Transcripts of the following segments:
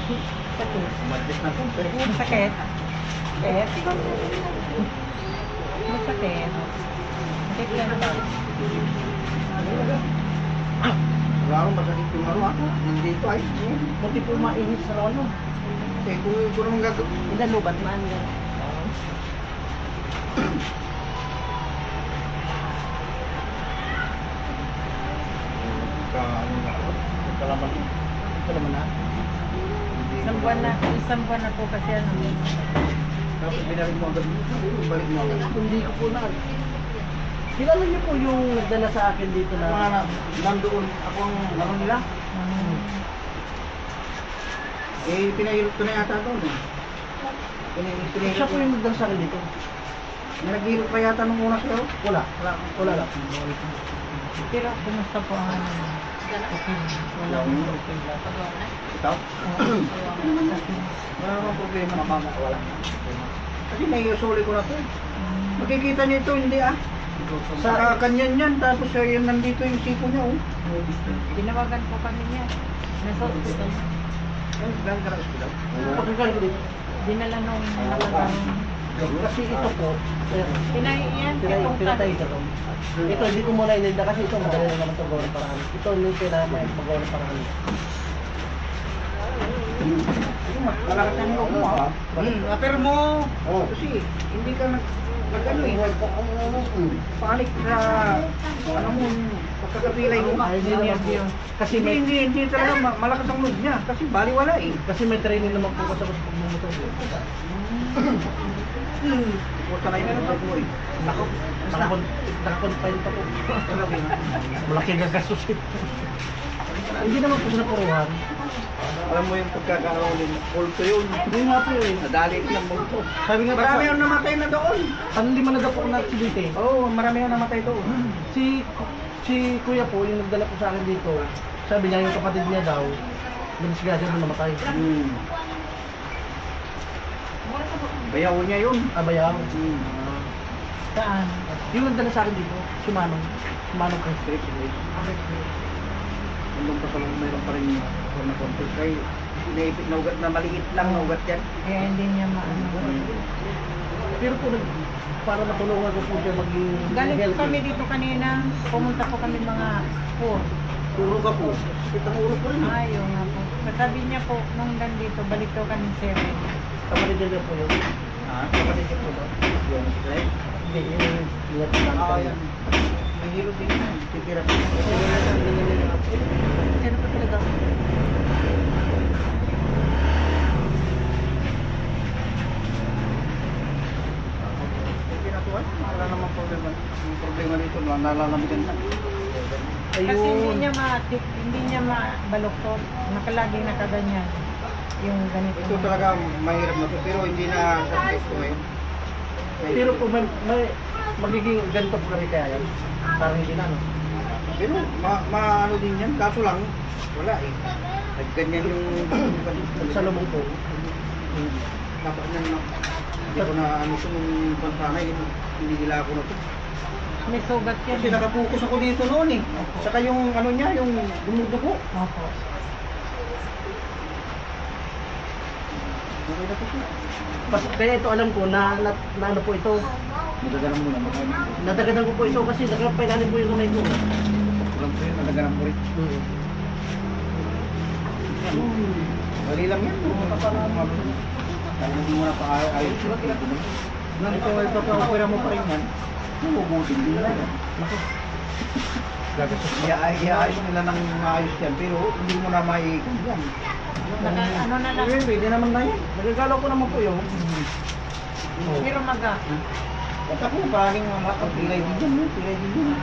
Sakit. Umadlis na konti. Sakit. Sakit. Masakit. Sakit yan daw. Wala akong masakit yung ano ako. Nandito ay. Buti po mainit sa rolo. Eh, kung naman gagawin. Hindi lubat man yan. Ano na ako. Kalaman. Kalaman na? Isang buwan na po kasi ano. Tapos binalik mo agad. Balik mo agad. Hindi ko po na. Kilala niyo po yung nagdala sa akin dito na... Mga nandoon ako ang laro nila. Eh, pinahirap ko na yata doon eh. Siya po yung nagdala sa akin dito. May naghihirap pa yata nung una sa'yo? Wala lang. Pero kumusta po ang ano? Okay. Wala akong okay lang. Ikaw? Wala namang problema na mama. Wala. Kasi naiusuli ko na to. Makikita niyo ito, hindi ah. Sa kanyan yan, tapos yung nandito yung siko niya oh. Tinawagan po kami niya. Nasa hospital. Ay, galing ka na ospital? Pagkagal ko dito. Dinala nung nakatang. Kasi ito po, pinaiyan, pinatay ito. Ito, hindi ko muna ininda kasi ito madali na naman ito gawa ng paraan. Ito yung pinamay magawa ng paraan. Malakas na yung mo ha? Pero mo, kasi hindi ka nag-ano eh, panik sa, ano mo, pagkakapilay mo. Ay, hindi niya. Kasi Hindi talaga malakas ang load niya, kasi baliwala eh. Kasi may training naman po kasi sa pagmumotor. Puta na yun ang mo eh. Nakakonfine pa po. Malaki ang gagastos eh. Hindi naman po sa napuruhan. Alam mo yung pagkakaroon, kulto yun. Hindi nga po eh. Nadali ng multo. Sabi nga Marami po yung namatay na doon. ano lima na daw po na aksidente. Oo, marami yung namatay doon. Si kuya po, yung nagdala po sa akin dito, sabi niya yung kapatid niya daw, nagdisgrasya doon namatay. Bayaw niya yun. Abayaw. Saan? Yung nagdala sa akin dito, si Manong. Si Manong ko. Nandun pa sa loob, mayroon pa rin yung na konti. Kaya inaipit na ugat na maliit lang na ugat yan. Kaya hindi niya maano. Pero po, para matulungan ko po siya maging galing po kami dito kanina. Pumunta po kami mga 4. Puro ka po. Sakit ang ulo ko rin. Ayaw nga po. Sabi niya po, nung nandito, balik daw kami 7. Kapatid niya po yun. Kapatid niya po ba? Yung Israel? Hindi, yung ingat lang. Yan. May hilo din yan. Titira po. Sino pa talaga? Pinatuan? Wala namang problema. Yung problema dito, nalalamigan na. Kasi hindi niya mabaluktot. Nakalaging nakaganyan. Yung ganito. Ito talaga mahirap na to, pero hindi na sakit ko eh. Pero po may magiging ganito po rin kaya yan. Parang hindi na, no? Pero maano din yan, kaso lang, wala eh. Nagganyan yung Sa lubong po. dapat na hindi ko na ano ito nung pantanay, hindi nila ako na to. May sugat yan. Kasi nakapokus ako dito noon eh. Saka yung ano niya, yung dumudugo. Opo. Okay na po siya. Kaya ito alam ko na ano po ito. Nadaganan mo na makain. Nadagadan ko po ito kasi nakapailalim po yung kamay ko. Walang po yun, nadaganan mo rin. Bali lang yan. Dahil hindi mo na pa-ayos. Nang ito ay papapira mo pa rin yan, mabubutin din na yan. Iaayos nila ng maayos yan, pero hindi mo na maiikon yan. Ano na lang. Pwede naman na yan. Nagagalaw ko naman po yun. Pero maga. At ako, paring pilay din yan, pilay din yan.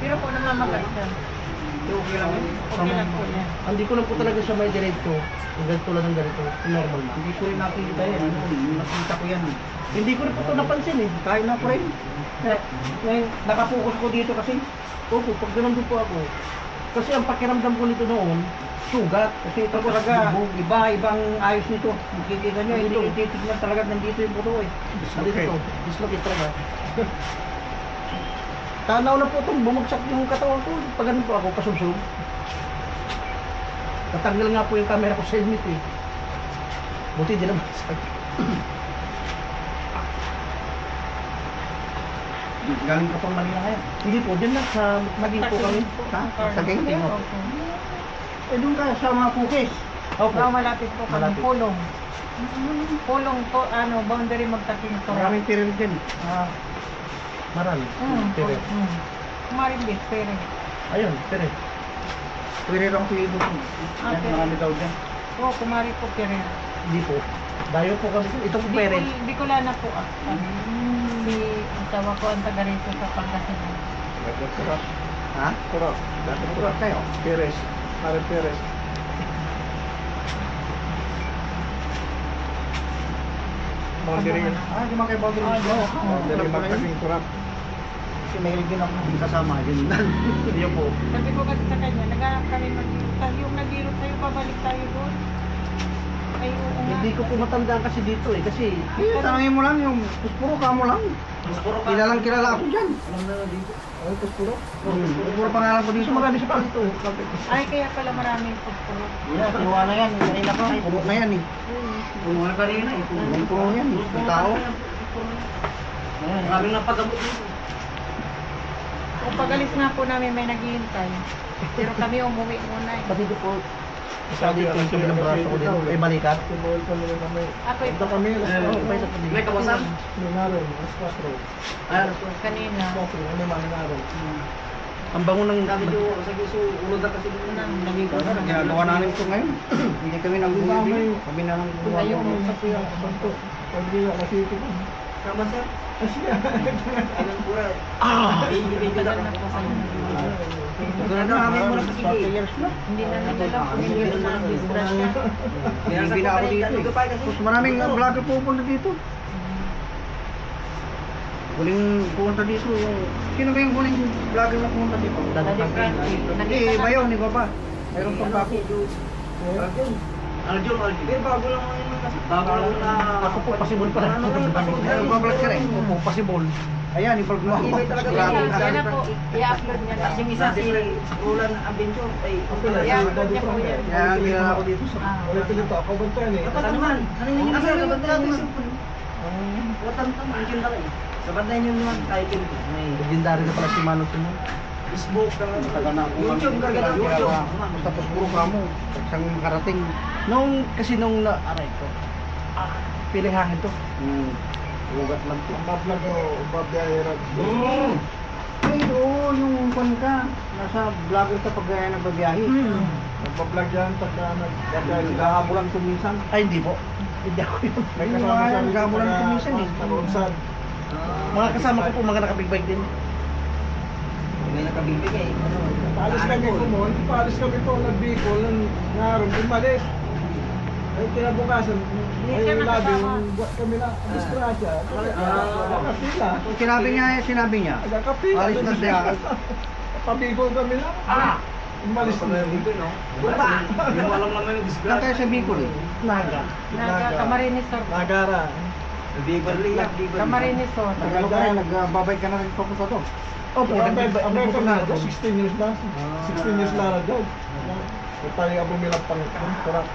Pero po naman maga siya. Okay lang yan. Okay lang po yan. Hindi ko lang po talaga siya may diretso. Yung ganito lang ng ganito. Normal na. Hindi ko rin nakita yan. Nakita ko yan. Hindi ko rin po ito napansin eh. Kahit na ko rin. Ngayon, nakapokus ko dito kasi. Opo, pag ganun din po ako. Kasi ang pakiramdam ko nito noon, sugat. Kasi ito talaga, ibang ayos nito. Makikita nyo, hindi titignan talaga nandito yung buto eh. Dislocate. Dislocate talaga. Tanaw na po itong bumagsak yung katawan ko. Pag ganun po ako, kasubsub. Natanggal nga po yung camera ko sa helmet eh. Buti di na basag. Galing ka pang Manila ngayon. Hindi po, dyan lang sa maging po kami. Ha? Sa King? Opo. Eh, doon ka sa mga cookies. Opo. No, malapit po kami. Malapit. Pulong. Pulong to, boundary magtaking to. Maraming tiril din. Marami. Pero, Marimbit, pero. ayun, pero. Pwede lang pilido ko. Yan, Okay. marami daw dyan. Oo, kumari po, pero. Hindi po. Dayo po kami. Ito po pere. Bicolana po ah. Ang tawa ko ang taga rito sa Pangasinan. Turap. Ha? Turap. Dati turap kayo. Perez. Pare Perez. Boundary yun. Ah, di man kayo boundary. Boundary magtaging turap. Kasi mahilig din ako kasama. Yun lang. Yun po. Sabi ko kasi sa kanya, naghanap kami yung nag-iro tayo, babalik tayo doon. Ay, oo nga. Hindi ko po matandaan kasi dito eh. Kasi, Eh, tanongin mo lang yung puspuro ka mo lang. Kilalang kilala ako dyan. alam na na dito. Ay, puspuro. Puspuro pangalan ko dito. Marami sa dito. Ay, kaya pala maraming pagpulo. Yeah, kinuha na yan. Kanina pa. Puno na yan eh. Puno na kanina eh. Puno yan eh. Ang tao. Maraming napagamot dito. Kung pagalis nga po namin may naghihintay. Pero kami umuwi muna eh. Pati dito po. Sabi ko yung ng braso ko dito. Ay, balikat. Ako ito. May kawasan? Kanina. Ang bango ng... Ginagawa namin ito ngayon. Hindi kami nang bumibili. Kami na lang Ayaw mo gumawa. sa kuya. Ah! Tagal na po kayo. Hindi na nadala kung hindi na na-disgrasya. Hindi na ako dito eh. Tapos maraming vlogger pupunta dito. Huling pumunta dito yung... Sino ba yung huling vlogger na pumunta dito? Daddy Frankie. Hindi, iba yun, iba pa. Mayroon pang bako. Aljun. Bago lang yun kasi. Bago lang na... Ako po, pasibol pa rin. Mayroon pa vlog ka rin. Opo, pasibol. Ayan, i-vlog mo ako. Yan na po. I-upload niya na. Yung isa si Roland Abencho. Ay, I-upload niya po yan. Kaya kilala ako dito sa... Katanman. Ano yung nasa kabantayan mo? Katanman. Yung dala eh. Kabantayan yung naman tayo pinto. May Legendary na pala si Manong Tunog. Facebook. Taga na ako. YouTube. YouTube. Tapos puro ka mo. Isang makarating. Kasi nung na-aray ko, pilihahin to. Ugat lang to. Ay, oo, yung kwan ka. Nasa vlogger ka pag nagbabiyahe. Nagpa-vlog yan, pagka naghahabulan kuminsan. Ay, hindi po. Hindi ako yun. May Yung kasama mga siya naghahabulan kuminsan eh. Sa Mga kasama ko po, mga nakabigbag din. May nakabibigay. paalis kami po mo, paalis kami po, nagbikol, ngaron, umalis. Ay, kinabukasan, Hindi ay siya labi, nakasama. kami na, disgrasya. Kapila. Sinabi niya. Kapila. Alis na siya. Pabikol kami na. Umalis na. Wala. Hindi mo alam naman yung Saan kayo disgrasya. sa Bicol eh? Naga. Camarines Sur. Nagara. Beverly. Camarines Sur. Tagal ka na, nagbabay ka na rin papunta to. Opo, Ang record na nagbigbag. 16 years na. 16 years na daw. So tayo nga bumilap pang kurap.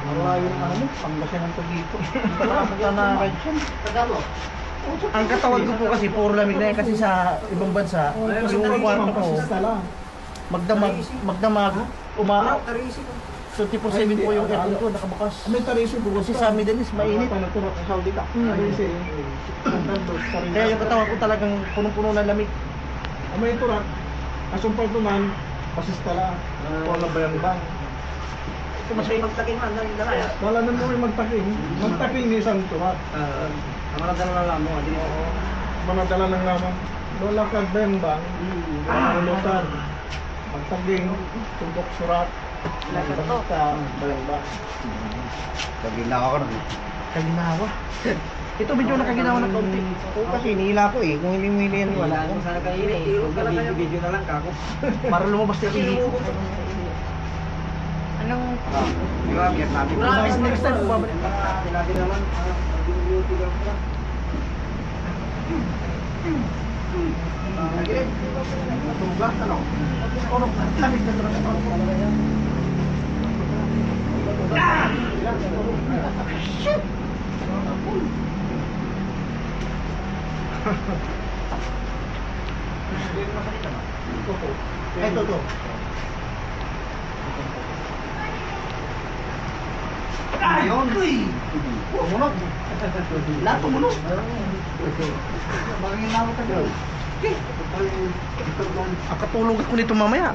Malayo ng ano mo, Pangasinan to dito. Punta na ang katawag ko po kasi puro lamig na yan kasi sa ibang bansa yung kwarto ko magdamag so 24/7 po yung aircon ko nakabukas May tarisi po kasi sa Middle East mainit Turap sa Saudi ka. Tarisi. kaya yung katawan ko talagang punong-puno ng lamig. May turap. Asumpal to man, pasista lang. Wala ba yung bang? Masay magtakin man. Dala ya. Wala na mo magtaking. Magtaking ni isang turap. Ang mga dala lang mo. Manadala lang naman. Wala ka bang bang. Lulutan. Magtaging. Tundok surat. Basta bayang bang. Kaginawa ko rin. Kaginawa. Ito medyo nakaginawa ng kaunti. Oo, kasi hinihila ko eh. Kung hindi mo hili yan, wala Wala ko. kung sana kayo eh. Video na lang kako. Para lumabas na ihi. Anong Grabe, yan natin. Next time babalik. Sinabi naman. Matugas, ano? Lamig na talaga. Ay, ito. Ayun. Tumunog. Lahat tumunog. Bakit yung nawag ka doon? Ang katulog ako nito mamaya.